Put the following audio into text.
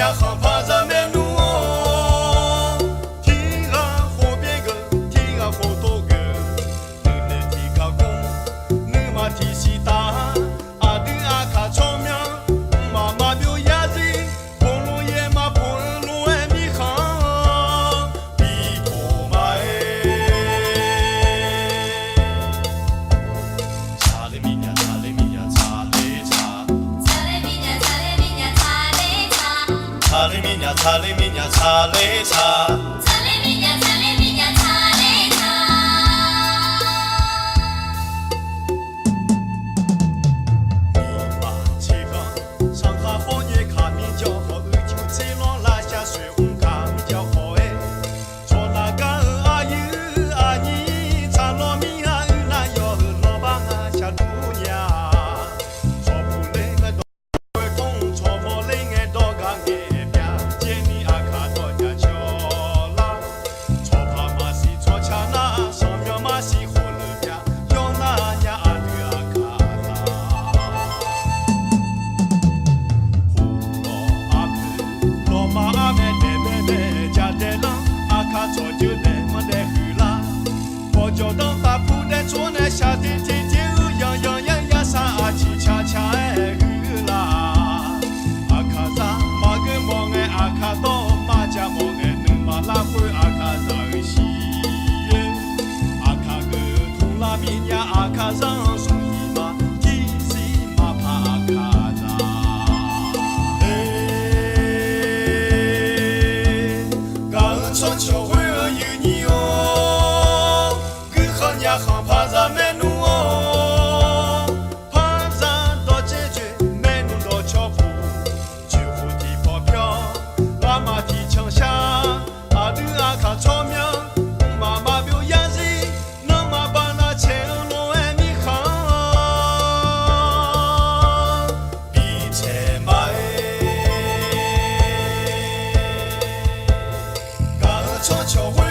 呀航爬在面路哦，天啊火边个，天啊火多个，你那天个工，你嘛天西大，阿弟阿卡聪明，妈妈表伢子，婆罗也嘛婆罗哎米行，比婆嘛哎，查哩米呀查哩米呀查哩查。查哩米呀查哩米呀查哩查，查哩米呀查哩米呀查哩查。密码七个，上海方言卡米叫好，二九七浪拉下水红卡米叫好哎，说那个阿姨阿姨，查老米啊那要老板啊下度娘，说不累个多会痛，说不累个多个给。就当把铺在桌那下的天天样样样样啥阿七恰恰哎去啦，阿卡啥马个毛哎阿卡多马家毛哎能马拉会阿卡上西，阿卡个土拉米呀阿卡上属于嘛，提西马帕阿卡啥，哎，刚说就会有你哦。航爬在面路哦，爬山到解决，面路到脚步，救护的跑票，阿妈的枪下，阿弟阿卡聪明，妈妈表伢子，那妈把那钱落哎米行，比车马哎，刚说就会。